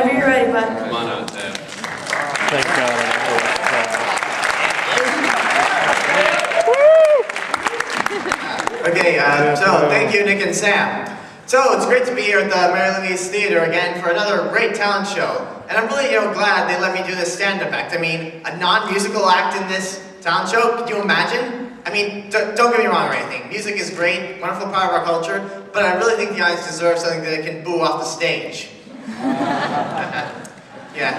Whenever you're ready, bud. Come on out there. Thank God. Okay, so thank you, Nick and Sam. So it's great to be here at the Mary Louise Theater again for another great talent show. And I'm really, glad they let me do this stand-up act. I mean, a non-musical act in this talent show, could you imagine? I mean, don't get me wrong or anything. Music is great, wonderful part of our culture, but I really think the audience deserve something that they can boo off the stage. Yeah.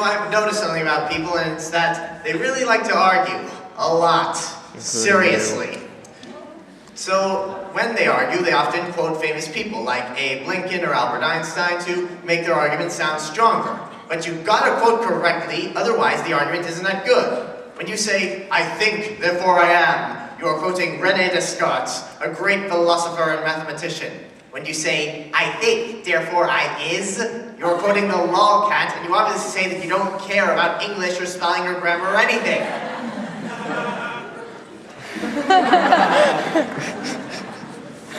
I've noticed something about people, and it's that they really like to argue. A lot. Seriously. So, when they argue, they often quote famous people like Abe Lincoln or Albert Einstein to make their argument sound stronger. But you've got to quote correctly, otherwise the argument isn't that good. When you say, "I think, therefore I am," you are quoting René Descartes, a great philosopher and mathematician. When you say, "I think, therefore I is," you're quoting the lolcat, and you obviously say that you don't care about English or spelling or grammar or anything.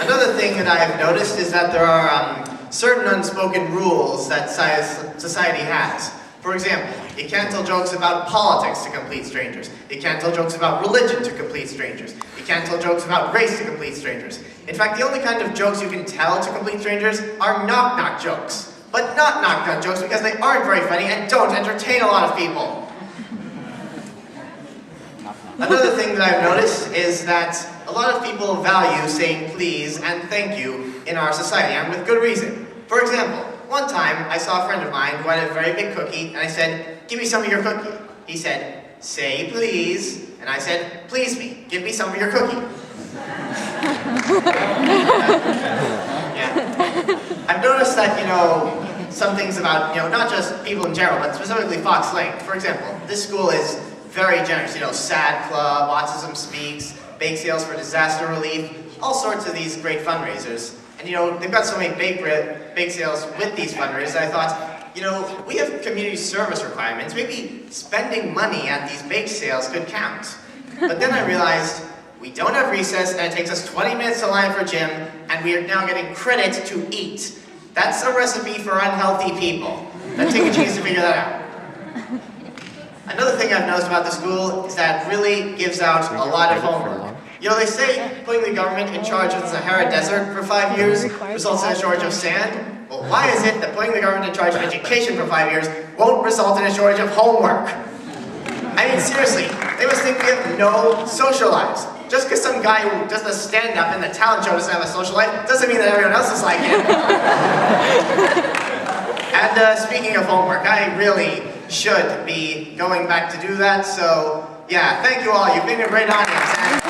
Another thing that I have noticed is that there are certain unspoken rules that society has. For example, you can't tell jokes about politics to complete strangers. You can't tell jokes about religion to complete strangers. You can't tell jokes about race to complete strangers. In fact, the only kind of jokes you can tell to complete strangers are knock-knock jokes. But not knock-knock jokes because they aren't very funny and don't entertain a lot of people. Another thing that I've noticed is that a lot of people value saying please and thank you in our society, and with good reason. For example, one time I saw a friend of mine who had a very big cookie, and I said, "Give me some of your cookie." He said, "Say please," and I said, "Please me, give me some of your cookie." Yeah. I've noticed that, some things about, not just people in general, but specifically Fox Lane. For example, this school is very generous, SAD Club, Autism Speaks, bake sales for disaster relief, all sorts of these great fundraisers. And they've got so many bake sales with these fundraisers, I thought, we have community service requirements. Maybe spending money at these bake sales could count. But then I realized we don't have recess, and it takes us 20 minutes to line for gym, and we are now getting credit to eat. That's a recipe for unhealthy people. Let's take a chance to figure that out. Another thing I've noticed about the school is that it really gives out a lot of homework. They say putting the government in charge of the Sahara Desert for 5 years results in a shortage of sand. Well, why is it that putting the government in charge of education for 5 years won't result in a shortage of homework? I mean, seriously, they must think we have no social lives. Just because some guy who does the stand-up in the talent show doesn't have a social life, doesn't mean that everyone else is like him. And speaking of homework, I really should be going back to do that, so yeah, thank you all. You've been a great audience. And